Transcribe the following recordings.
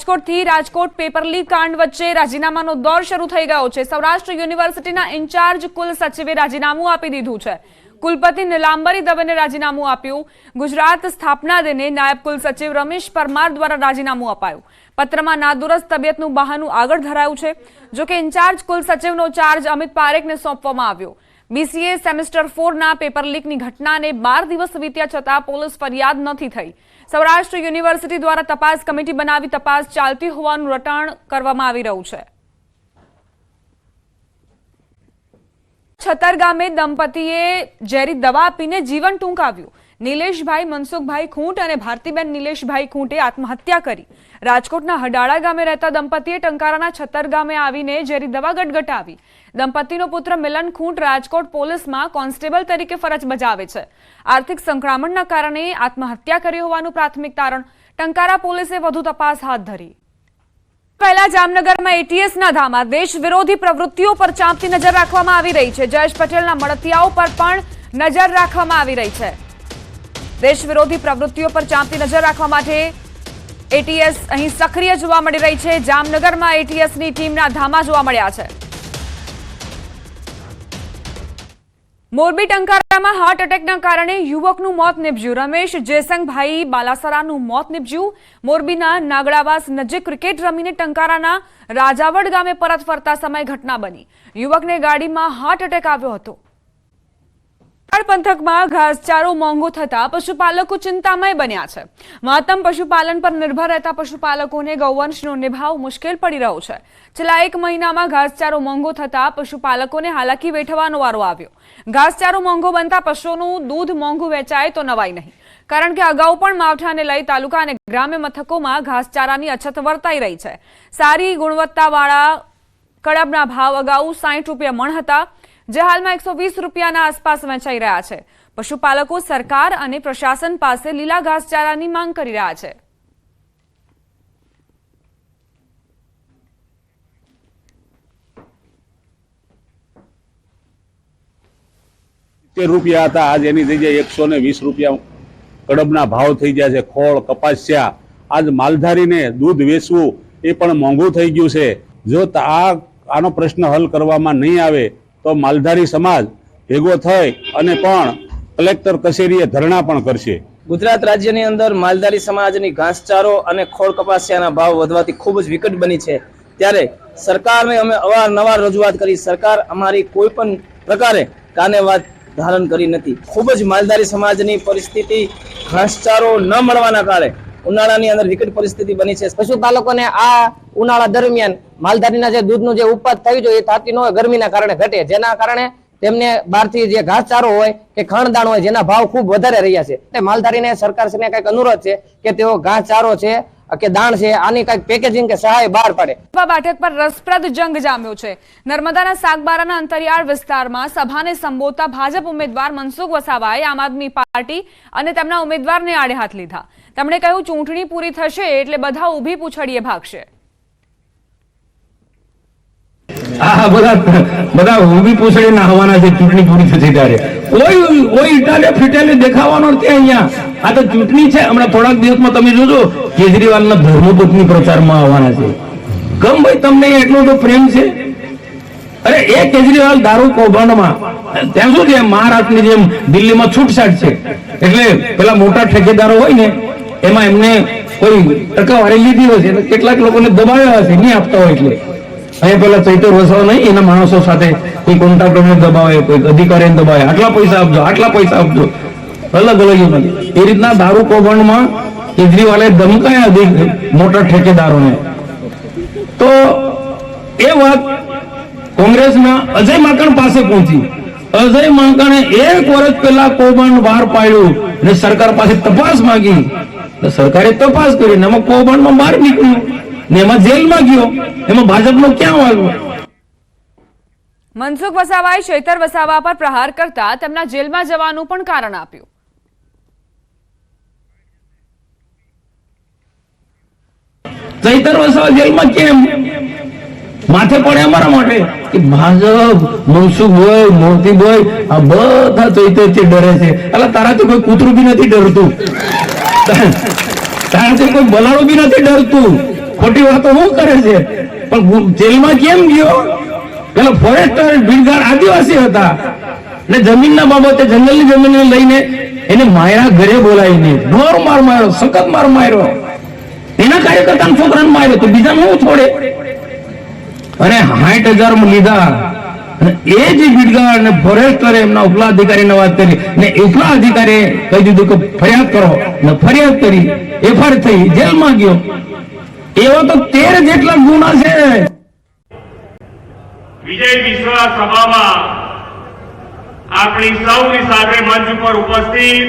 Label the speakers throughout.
Speaker 1: રાજકોટથી Rajkot paper leak કાંડ વચ્ચે રાજીનામાનો દોર શરૂ થઈ ગયો છે। સૌરાષ્ટ્ર યુનિવર્સિટીના ઇન્ચાર્જ કુલ સચિવે રાજીનામું આપી દીધું છે। કુલપતિ નીલાંબરી દવેને રાજીનામું આપ્યું। ગુજરાત સ્થાપના દિને નાયબ કુલ સચિવ રમેશ પરમાર દ્વારા રાજીનામું અપાયું। પત્રમાં નાદુરસ્ત તબિયતનું બહાનું આગળ ધરાયું છે। જો કે ઇન્ચાર્જ કુલ સચિવનો ચાર્જ અમિત પારેખને સોંપવામાં આવ્યો। બીસીએ સેમેસ્ટર 4 ના પેપર લીકની ઘટનાને 12 દિવસ વીત્યા છતાં પોલીસ ફરિયાદ નથી થઈ। સૌરાષ્ટ્ર યુનિવર્સિટી દ્વારા તપાસ કમિટી બનાવી તપાસ ચાલતી હોવાનું રટાણ કરવામાં આવી રહ્યું છે। છતર ગામે દંપતીએ ઝેરી દવા આપીને જીવન ટૂંકાવ્યું। નીલેશભાઈ મનસુખભાઈ ખૂંટ અને ભારતીબેન નીલેશભાઈ ખૂંટે આત્મહત્યા કરી। રાજકોટના હડાળા ગામે રહેતા દંપતીએ ટંકારાના છતર ગામે આવીને ઝેરી દવા ગટગટાવી। દંપતીનો પુત્ર મિલન ખૂંટ રાજકોટ પોલીસમાં કોન્સ્ટેબલ તરીકે ફરજ બજાવે છે। આર્થિક સંકળામણના કારણે આત્મહત્યા કરી હોવાનું પ્રાથમિક તારણ। ટંકારા પોલીસે વધુ તપાસ હાથ ધરી। પહેલા જામનગરમાં એટીએસના ધામા દેશ વિરોધી પ્રવૃત્તિઓ પર ચાંપતી નજર રાખવામાં આવી રહી છે। જયેશ પટેલના મળતિયાઓ પર પણ નજર રાખવામાં આવી રહી છે। દેશ વિરોધી પ્રવૃત્તિઓ પર ચાંપતી નજર રાખવા માટે એટીએસ અહીં સક્રિય જોવા મળી રહી છે। જામનગરમાં એટીએસની ટીમના ધામા જોવા મળ્યા છે। મોરબી ટંકારામાં હાર્ટ એટેકના કારણે યુવકનું મોત નીપજ્યું। રમેશ જેસંગભાઈ બાલાસરાનું મોત નીપજ્યું। મોરબીના નાગડાવાસ નજીક ક્રિકેટ રમીને ટંકારાના રાજાવડ ગામે પરત ફરતા સમયે ઘટના બની। યુવકને ગાડીમાં હાર્ટ એટેક આવ્યો હતો। પંથકમાં ઘાસચારો મોંઘો થતા પશુપાલકો ચિંતામય બન્યા છે। મહત્તમ પશુપાલન પર નિર્ભર રહેતા પશુપાલકોને ગૌવંશનો નિભાવ મુશ્કેલ પડી રહ્યો છે। છેલ્લા 1 મહિનામાં ઘાસચારો મોંઘો થતા પશુપાલકોને હાલાકી વેઠવાનો વારો આવ્યો। ઘાસચારો મોંઘો બનતા પશુઓનું દૂધ મોંઘું વેચાય તો નવાઈ નહીં, કારણ કે અગાઉ પણ માવઠાને લઈ તાલુકા અને ગ્રામ્ય મથકોમાં ઘાસચારાની અછત વર્તાઈ રહી છે। સારી ગુણવત્તાવાળા કડબના ભાવ અગાઉ 60 રૂપિયા મણ હતા, જે હાલમાં 120 રૂપિયાના આસપાસ વેચાઈ રહ્યા છે। પશુપાલકો સરકાર અને પ્રશાસન પાસે લીલા ઘાસચારાની માંગ કરી રહ્યા છે।
Speaker 2: રૂપિયા હતા, આજ એની જગ્યાએ 120 રૂપિયા કડબના ભાવ થઈ ગયા છે। ખોળ, કપાસિયા, આજ માલધારીને દૂધ વેચવું એ પણ મોંઘું થઈ ગયું છે। જો આનો પ્રશ્ન હલ કરવામાં નહીં આવે તો માલધારી સમાજ ભેગો થઈ અને પણ કલેક્ટર કચેરીએ ધરણા પણ કરશે।
Speaker 3: ગુજરાત રાજ્યની અંદર માલધારી સમાજની ઘાસચારો અને ખોળ કપાસિયાના ભાવ વધવાથી ખૂબ જ વિકટ બની છે। ત્યારે સરકારને અમે અવારનવાર રજૂઆત કરી, સરકાર અમારી કોઈ પણ પ્રકારે કાને વાત ધારણ કરી નથી। ખૂબ જ માલધારી સમાજની પરિસ્થિતિ ઘાસચારો ન મળવાના કારણે ઉનાળાની અંદર વિકટ પરિસ્થિતિ બની છે।
Speaker 4: પશુપાલકોને આ ઉનાળા દરમિયાન માલધારીના જે દૂધનું જે ઉત્પાદ થયું જોઈએ એ થતી ન હોય, ગરમીના કારણે ઘટે, જેના કારણે તેમને બહારથી જે ઘાસચારો હોય કે ખાણદાણ હોય જેના ભાવ ખૂબ વધારે રહ્યા છે। માલધારીને સરકારશ્રીને કંઈક અનુરોધ છે કે તેઓ ઘાસચારો છે કે દાણ છે આની કંઈક પેકેજિંગ કે સહાય બહાર પાડે।
Speaker 1: બેઠક પર રસપ્રદ જંગ જામ્યો છે। નર્મદાના સાગબારાના અંતરિયાળ વિસ્તારમાં સભાને સંબોધતા ભાજપ ઉમેદવાર મનસુખ વસાવાએ આમ આદમી પાર્ટી અને તેમના ઉમેદવારને આડે હાથ લીધા। તેમણે કહ્યું, ચૂંટણી પૂરી થશે એટલે બધા ઊભી પૂછડીએ ભાગશે।
Speaker 5: બધા ઊભી પૂછડી ના આવવાના છે ચૂંટણી પૂરી થશે ત્યારે। કોઈ ઇટાલે ફિટાલે દેખાવાનો નથી અહીંયા। આ તો ચૂંટણી છે। હમણાં થોડાક દિવસમાં તમે જોજો કેજરીવાલના ધર્મપત્ની પ્રચારમાં આવવાના છે। ગમ ભાઈ તમને એટલો તો પ્રેમ છે? અરે એ કેજરીવાલ દારૂ કૌભાંડમાં ત્યાં શું છે, મહારાષ્ટ્રની જેમ દિલ્હીમાં છૂટછાટ છે, એટલે પેલા મોટા ઠેકેદારો હોય ને એમાં એમને કોઈ ટકાવારી લીધી હોય છે, એટલે કેટલાક લોકોને દબાવ્યા હશે, નહીં આપતા હોય એટલે અહીંયા પેલા ચૈતર વસાવા નહીં એના માણસો સાથે કોઈ કોન્ટ્રાક્ટરને દબાવે, કોઈ અધિકારીને દબાવે, આટલા પૈસા આપજો, આટલા પૈસા આપજો, અલગ અલગ એ રીતના દારૂ કૌભાંડમાં કેજરીવાલે ધમકાયા મોટા ઠેકેદારોને। તો એ વાત કોંગ્રેસના અજય માકણ પાસે પહોંચી। અજય માકણે 1 વર્ષ પહેલા કૌભાંડ બહાર પાડ્યું અને સરકાર પાસે તપાસ માંગી, સરકારે તપાસ કરી, એમાં કૌભાંડમાં બહાર નીકળ્યું ને એમાં જેલમાં ગયો। એમાં ભાજપનો ક્યાં વાગ્યો?
Speaker 1: મનસુખ વસાવાએ ચૈતર વસાવા પર પ્રહાર કરતા તેમના જેલમાં જવાનું પણ કારણ આપ્યું।
Speaker 5: ચૈતર વસાવા જેલમાં કેમ? માથે પડે અમારા માટે કે ભાજપ, મનસુખભાઈ, મોતીભાઈ આ બધા ચૈતરથી ડરે છે। એટલે તારાથી કોઈ કૂતરું બી નથી ડરતું, તારાથી કોઈ બલાડું બી નથી ડરતું। ખોટી વાતો શું કરે છે? પણ જેલમાં કેમ ગયો? પેલા ફોરેસ્ટર ભીડગાડ આદિવાસી હતા ને જમીનના બાબતે જંગલની જમીન લઈને એને માર્યા, ઘરે બોલાવીને ઢોર માર માર્યો, સખત માર માર્યો. એના કાર્યકર્તા છોકરાને માર્યો તો બીજાને હું છોડે? અને 60,000 લીધા. અને એ જે ભીડગાડ ને ફોરેસ્ટરે એમના ઉપલા અધિકારીને વાત કરી ને ઉપલા અધિકારીએ કહી દીધું કે ફરિયાદ કરો ને ફરિયાદ કરી, એફઆઈઆર થઈ, જેલમાં ગયો. એવા તો 13 જેટલા ગુના છે.
Speaker 6: વિજય વિશ્વાસ સભામાં આપણી સૌની સાથે મંચ ઉપર ઉપસ્થિત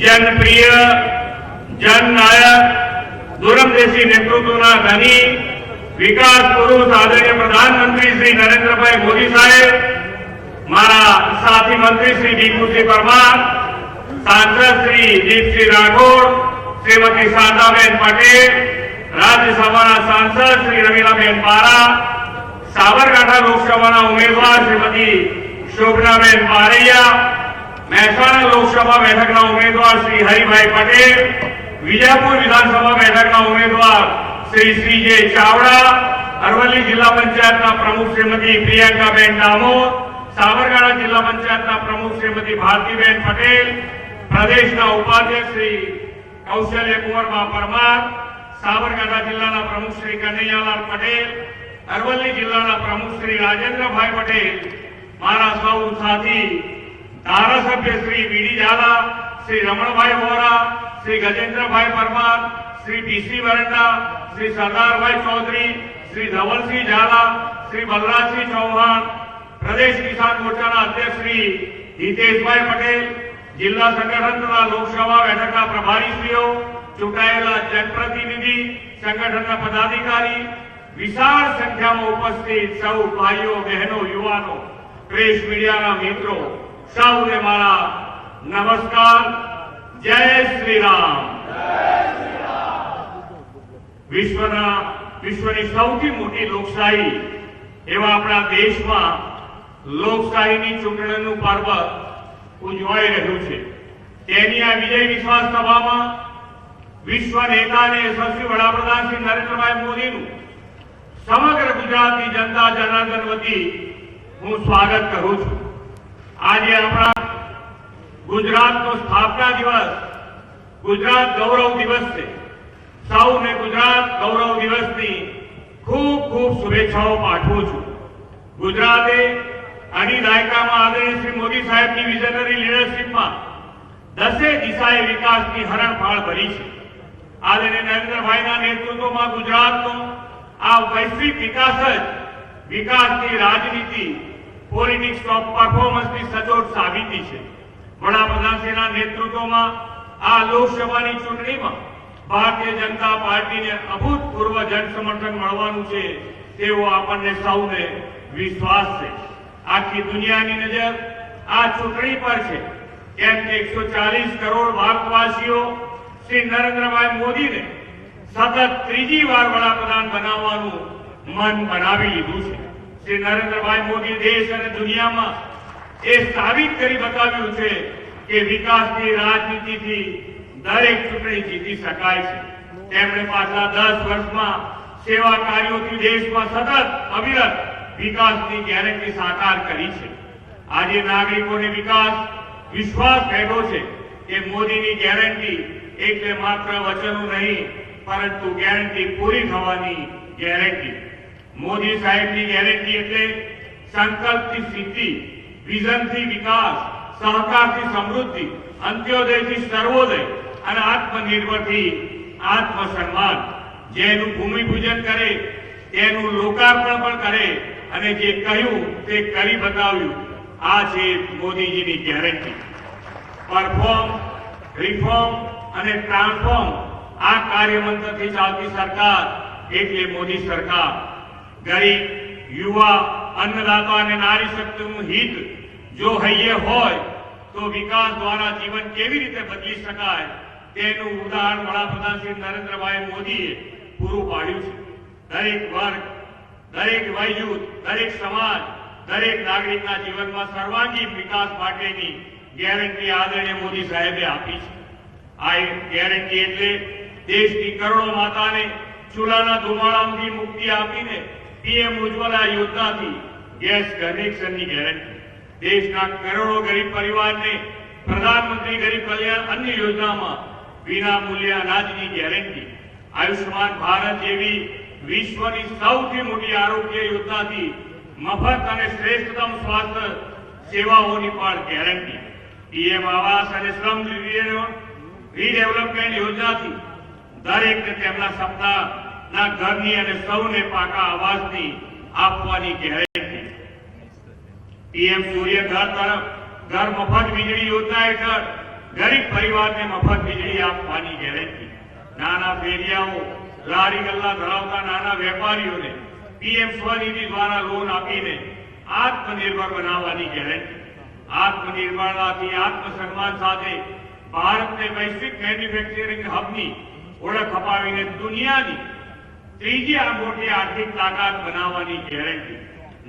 Speaker 6: જનપ્રિય જનનાયક દૂરંદેશી નેતૃત્વના ધની વિકાસ પુરુષ આદરણીય પ્રધાનમંત્રી શ્રી નરેન્દ્રભાઈ મોદી સાહેબ, મારા સાથી મંત્રી શ્રી ભીખુસિંહ પરમાર, સાંસદ શ્રી દીપસિંહ રાઠોડ, શ્રીમતી શારદાબેન પટેલ, રાજ્યસભાના સાંસદ શ્રી રમીલાબેન બારા, સાબરકાંઠા લોકસભાના ઉમેદવાર શ્રીમતી શોભનાબેન બારૈયા, મહેસાણા લોકસભા બેઠકના ઉમેદવાર શ્રી હરિભાઈ પટેલ, વિજાપુર વિધાનસભા બેઠકના ઉમેદવાર શ્રી શ્રીજે ચાવડા, અરવલ્લી જિલ્લા પંચાયતના પ્રમુખ શ્રીમતી પ્રિયંકાબેન ડામોર, સાબરકાંઠા જિલ્લા પંચાયતના પ્રમુખ શ્રીમતી ભારતીબેન પટેલ, પ્રદેશના ઉપાધ્યક્ષ શ્રી કૌશલ્યકુંવરબા પરમાર, સાબરકાંઠા જિલ્લાના પ્રમુખ શ્રી કનૈયાલાલ પટેલ, અરવલ્લી જિલ્લાના પ્રમુખ શ્રી રાજેન્દ્રભાઈ પટેલ, મારા સૌ સાથી ધારાસભ્ય શ્રી બીડી ઝાલા, શ્રી રમણભાઈ વોરા, શ્રી ગજેન્દ્રભાઈ પરમાર, શ્રી પીસી વરંડા, શ્રી સરદારભાઈ ચૌધરી, શ્રી ધવલસિંહ ઝાલા, શ્રી બલરાજસિંહ ચૌહાણ, પ્રદેશ કિસાન મોરચાના અધ્યક્ષ શ્રી હિતેશભાઈ પટેલ, જિલ્લા સંગઠન તથા લોકસભા બેઠકના પ્રભારીશ્રીઓ, ચૂંટાયેલા જનપ્રતિનિધિ, સંગઠનના પદાધિકારી, વિશાળ સંખ્યામાં ઉપસ્થિત સૌ ભાઈઓ બહેનો યુવાનો, પ્રેસ મીડિયાના મિત્રો, સૌને મારા નમસ્કાર. જય શ્રી રામ. વિશ્વની સૌથી મોટી લોકશાહી એવા આપણા દેશમાં લોકશાહીની ચૂંટણીનું પર્વ ઉજવાઈ રહ્યું છે. તેની આ વિજય વિશ્વાસ સભામાં વિશ્વ નેતા અને યશસ્વી વડાપ્રધાન શ્રી નરેન્દ્રભાઈ મોદીનું સમગ્ર ગુજરાતની જનતા જનાર્દન વતી હું સ્વાગત કરું છું. આજે આપણા ગુજરાતનો સ્થાપના દિવસ, ગુજરાત ગૌરવ દિવસ છે. સૌને ગુજરાત ગૌરવ દિવસની ખૂબ ખૂબ શુભેચ્છાઓ પાઠવું છું. ગુજરાતે અઢી દાયકામાં આદરણીય શ્રી મોદી સાહેબની વિઝનરી લીડરશીપમાં 10 દિશાએ વિકાસની હરણફાળ ભરી છે. આદરણીય નરેન્દ્રભાઈના નેતૃત્વમાં ગુજરાતનો આ વૈશ્વિક વિકાસ જ વિકાસની રાજનીતિ, પોલિટિક્સ ઓફ પરફોર્મન્સની સચોટ સાબિતી છે. વડાપ્રધાનશ્રીના નેતૃત્વમાં આ લોકસભાની ચૂંટણીમાં ભારતીય જનતા પાર્ટીને અભૂતપૂર્વ જનસમર્થન મળવાનું છે તેવો આપણને સૌને વિશ્વાસ છે. આખી દુનિયાની નજર આ ચૂંટણી પર છે, કેમ કે 140 કરોડ ભારતવાસીઓ શ્રી નરેન્દ્રભાઈ મોદીને સતત ત્રીજી વાર વડાપ્રધાન બનાવવાનું મન બનાવી લીધું છે. શ્રી નરેન્દ્રભાઈ મોદી દેશ અને દુનિયામાં એ સાબિત કરી બતાવ્યું છે કે વિકાસની રાજનીતિથી દરેક ચૂંટણી જીતી શકાય છે. તેમણે પાછલા 10 વર્ષમાં સેવા કાર્યોથી દેશમાં સતત અવિરત વિકાસની ગેરંટી સાકાર કરી છે. આજે નાગરિકોને વિશ્વાસ બેઠો છે કે મોદીની ગેરંટી એટલે માત્ર વચનો નહીં, પરંતુ ગેરંટી પૂરી થવાની ગેરંટી. મોદી સાહેબની ગેરંટી એટલે સંકલ્પથી સિદ્ધિ, વિઝનથી વિકાસ, સહકારથી સમૃદ્ધિ, અંત્યોદયથી સર્વોદય અને આત્મનિર્ભરથી આત્મસન્માન. જેનું ભૂમિપૂજન કરે તેનું લોકાર્પણ પણ કરે અને જે કહ્યું તે કરી બતાવ્યું. આ છે મોદીજીની ગેરંટી. પરફોર્મ, રિફોર્મ અને ટ્રાન્સફોર્મ આ કાર્યમંત્રથી ચાલતી સરકાર એટલે મોદી સરકાર. ગરીબ, યુવા, અન્નદાતા અને નારી શક્તિનું હિત જો હૈયે હોય તો વિકાસ દ્વારા જીવન કેવી રીતે બદલી શકાય તેનું ઉદાહરણ વડાપ્રધાન શ્રી નરેન્દ્રભાઈ મોદીએ પૂરું પાડ્યું છે. દરેક વર્ગ, દરેક વયજૂથ, દરેક સમાજ, દરેક નાગરિકના જીવનમાં સર્વાંગીણ વિકાસ માટેની ગેરંટી આદરણીય મોદી સાહેબે આપી છે. આ ગેરંટી એટલે દેશની કરોડો માતાને ચૂલાના ધુમાડામાંથી મુક્તિ આપીને પીએમ ઉજ્જવલા યોજનાથી ગેસ કનેક્શનની ગેરંટી, દેશના કરોડો ગરીબ પરિવારને પ્રધાનમંત્રી ગરીબ કલ્યાણ અન્ન યોજનામાં વિના મૂલ્ય અનાજની ગેરંટી, આયુષ્માન ભારત જેવી વિશ્વની સૌથી મોટી આરોગ્ય યોજનાથી મફત અને શ્રેષ્ઠતમ સ્વાસ્થ્ય સેવાઓની પણ ગેરંટી, પીએમ આવાસ અને શ્રમ રીડેવલપમેન્ટ યોજનાથી દરેકને તેમના સપનાના ઘરની અને સૌને પાકા આવાસની આપવાની ગેરંટી, પીએમ સૂર્ય ઘર તરફ ઘર મફત વીજળી યોજના હેઠળ ગરીબ પરિવારને મફત વીજળી આપવાની ગેરંટી, નાના ફેરિયાઓ લારી ગલ્લા ધરાવતા નાના વેપારીઓને પીએમ સ્વનિધિ દ્વારા લોન આપીને આત્મનિર્ભર બનાવવાની ગેરંટી, આત્મનિર્ભરતાથી આત્મસન્માન સાથે ભારતને વૈશ્વિક મેન્યુફેક્ચરિંગ હબની ઓળખ અપાવીને દુનિયાની ત્રીજી આ મોટી આર્થિક તાકાત બનાવવાની ગેરંટી,